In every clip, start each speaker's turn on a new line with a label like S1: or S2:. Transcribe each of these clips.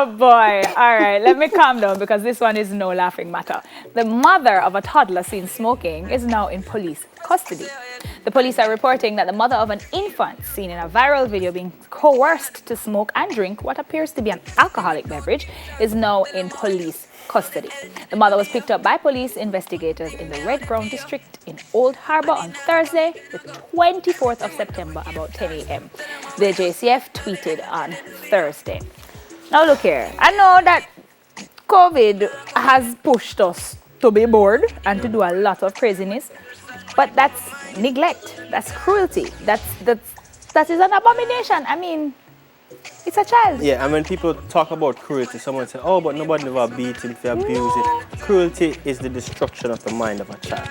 S1: Oh boy. All right, let me calm down because this one is no laughing matter. The mother of a toddler seen smoking is now in police custody. The police are reporting that the mother of an infant seen in a viral video being coerced to smoke and drink what appears to be an alcoholic beverage is now in police custody. The mother was picked up by police investigators in the Red Ground district in Old Harbour on Thursday, the 24th of September, about 10 a.m. The JCF tweeted on Thursday. Now look here, I know that COVID has pushed us to be bored and to do a lot of craziness, but that's neglect, that's cruelty, that is an abomination. I mean, it's a child.
S2: Yeah, and when people talk about cruelty, someone say, oh, but nobody never beat him if you abuse it. Cruelty is the destruction of the mind of a child.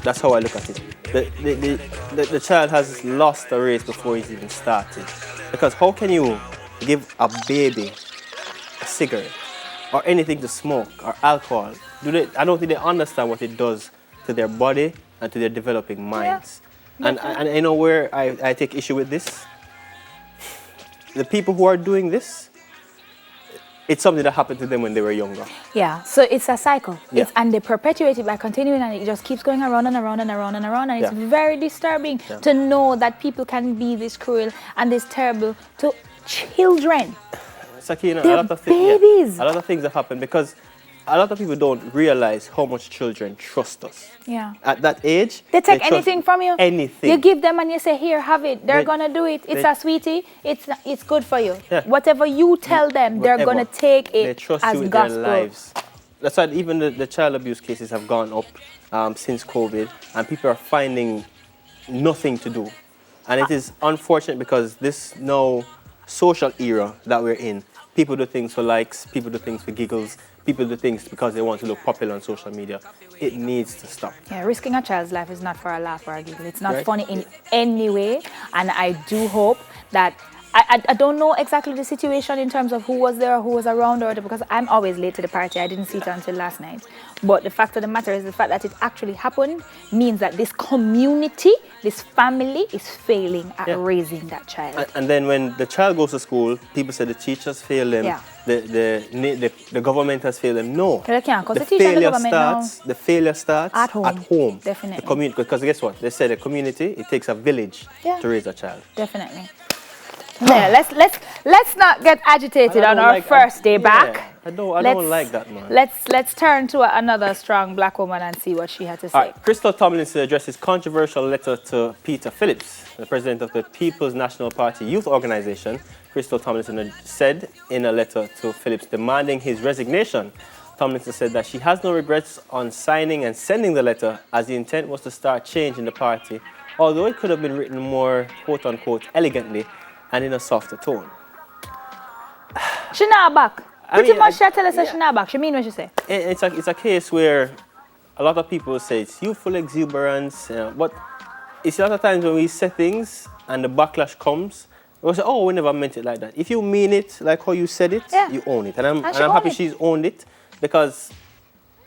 S2: That's how I look at it. The child has lost the race before he's even started. Because how can you give a baby a cigarette or anything to smoke or alcohol? I don't think they understand what it does to their body and to their developing minds. Yeah. And I know where I take issue with this. The people who are doing this, it's something that happened to them when they were younger.
S1: Yeah, so it's a cycle.
S2: Yeah.
S1: And they perpetuate it by continuing, and it just keeps going around and around and around and around. And it's very disturbing to know that people can be this cruel and this terrible to children.
S2: It's like, you know,
S1: they're babies.
S2: A lot of things have happened because a lot of people don't realize how much children trust us.
S1: Yeah.
S2: At that age,
S1: they take anything from you.
S2: Anything.
S1: You give them and you say, here, have it. They're going to do it. It's a sweetie. It's good for you. Yeah. Whatever you tell them, they're going to take it
S2: they trust
S1: as
S2: you with
S1: gospel.
S2: Their lives. That's why even the child abuse cases have gone up since COVID, and people are finding nothing to do. And it is unfortunate because this now social era that we're in, people do things for likes, people do things for giggles, people do things because they want to look popular on social media. It needs to stop.
S1: Yeah, risking a child's life is not for a laugh or a giggle. It's not funny in any way. And I do hope that, I don't know exactly the situation in terms of who was there or who was around or because I'm always late to the party. I didn't see it until last night. But the fact of the matter is the fact that it actually happened means that this community, this family is failing at raising that child.
S2: And then when the child goes to school, people say the teachers fail them. Yeah. The government has failed them. No. The failure starts at home.
S1: Definitely.
S2: The community, because guess what? They say the community, it takes a village to raise a child.
S1: Definitely. Yeah, let's not get agitated on our first day back.
S2: I don't like that, man.
S1: Let's turn to another strong black woman and see what she had to say.
S2: All right, Crystal Tomlinson addressed his controversial letter to Peter Phillips, the president of the People's National Party Youth Organization. Crystal Tomlinson said in a letter to Phillips demanding his resignation. Tomlinson said that she has no regrets on signing and sending the letter, as the intent was to start change in the party, although it could have been written more quote-unquote elegantly and in a softer tone.
S1: She not back. Pretty much she tell us that she not back. She mean what she say.
S2: It's a case where a lot of people say it's youthful exuberance, but it's a lot of times when we say things and the backlash comes, we say, oh, we never meant it like that. If you mean it like how you said it, you own it. And I'm happy she's owned it because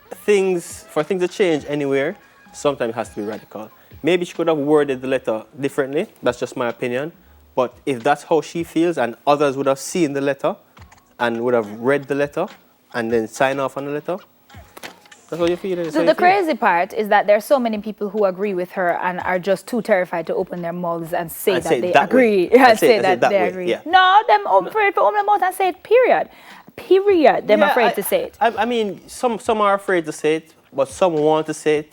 S2: for things to change anywhere, sometimes it has to be radical. Maybe she could have worded the letter differently. That's just my opinion. But if that's how she feels and others would have seen the letter and would have read the letter and then sign off on the letter, that's what you feel.
S1: So the crazy part is that there are so many people who agree with her and are just too terrified to open their mouths and say that they agree. And say that they agree. Yeah. No, them afraid to open their mouth and say it, period. Period. Them afraid to say it.
S2: I mean, some are afraid to say it, but some want to say it,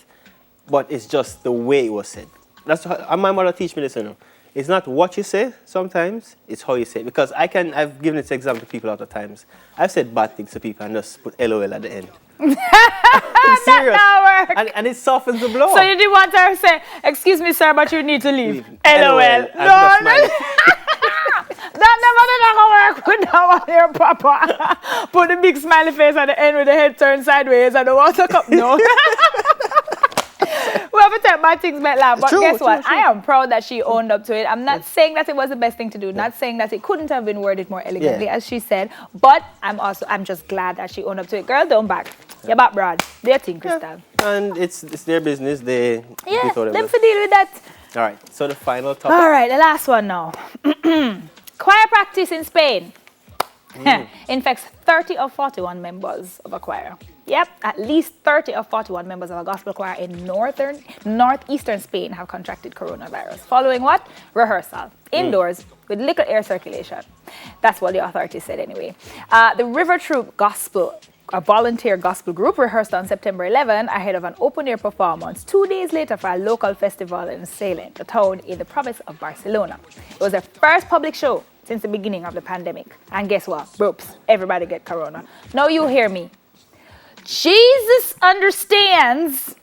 S2: but it's just the way it was said. That's how my mother teach me this, you know. It's not what you say sometimes, it's how you say it. Because I've given this example to people a lot of times. I've said bad things to people and just put LOL at the end. I'm serious.
S1: That work.
S2: And it softens the blow.
S1: So you didn't want her to say, excuse me, sir, but you need to leave. LOL.
S2: No.
S1: That never did work with that one here, Papa. Put the big smiley face at the end with the head turned sideways and the water cup. No. We have to tell bad things might laugh, but guess what? I am proud that she owned up to it. I'm not saying that it was the best thing to do, not saying that it couldn't have been worded more elegantly, as she said, but I'm just glad that she owned up to it. Girl, don't back. You're back, Brad. Their thing, Crystal.
S2: And it's their business. They
S1: them for deal with that.
S2: All right, so the final topic.
S1: All right, the last one now. Choir practice in Spain. infects 30 of 41 members of a choir. Yep, at least 30 of 41 members of a gospel choir in northeastern Spain have contracted coronavirus. Following what? Rehearsal. Indoors with little air circulation. That's what the authorities said anyway. The River Troop Gospel, a volunteer gospel group, rehearsed on September 11 ahead of an open-air performance 2 days later for a local festival in Salent, a town in the province of Barcelona. It was their first public show since the beginning of the pandemic. And guess what? Whoops, everybody get corona. Now you hear me. Jesus understands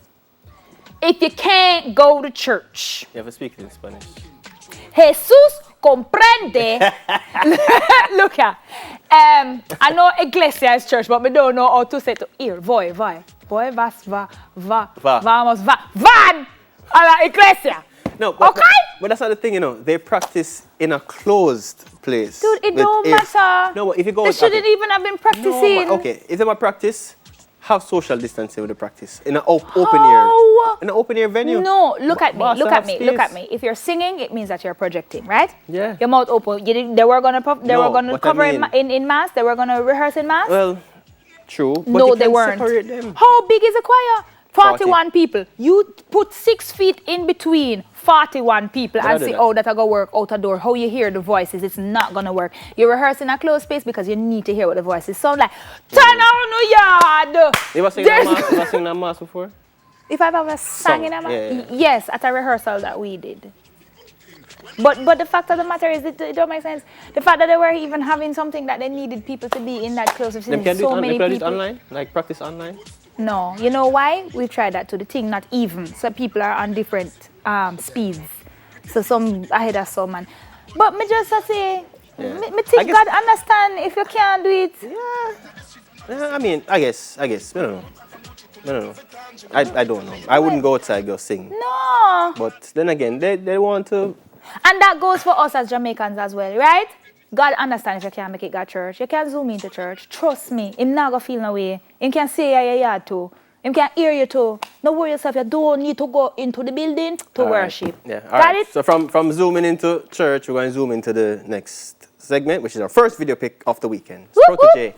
S1: if you can't go to church.
S2: You have to speak in Spanish.
S1: Jesus comprende. Look here. I know Iglesia is church, but we don't know how to say to ear. Voy, vas, vamos, van a la Iglesia.
S2: No, but,
S1: okay?
S2: but that's not the thing, you know. They practice in a closed place.
S1: Dude, it don't matter.
S2: No, but if you go...
S1: They shouldn't even have been practicing.
S2: No, okay, if they want practice, have social distancing with the practice in an open air. In an open air venue.
S1: No, look at me. If you're singing, it means that you're projecting, right?
S2: Yeah.
S1: Your mouth open. They were gonna cover in mass. They were gonna rehearse in mass.
S2: Well, true. But
S1: no, they weren't. How big is a choir? 41 people. You put 6 feet in between 41 people and see how that go work out a door. How you hear the voices, it's not gonna work. You rehearse in a closed space because you need to hear what the voices sound like. Turn on the yard.
S2: You ever sing a mass before?
S1: If I've ever sang in a mass, yes, at a rehearsal that we did. But the fact of the matter is, it don't make sense. The fact that they were even having something that they needed people to be in that close of so many people.
S2: They can do it online, like practice online.
S1: No, you know why? We've tried that to the thing, not even. So people are on different speeds. So some ahead of some man. But me just say, me think God understand if you can't do it.
S2: Yeah. I mean, I guess. I don't know. I don't know. I wouldn't go outside go sing.
S1: No.
S2: But then again, they want to.
S1: And that goes for us as Jamaicans as well, right? God understands if you can't make it go church. You can zoom into church. Trust me. Him not gonna feel no way. Him can say your yard too. Him can hear you too. Don't worry yourself. You don't need to go into the building to worship.
S2: Yeah. Got it? So from zooming into church, we're going to zoom into the next segment, which is our first video pick of the weekend. Protege.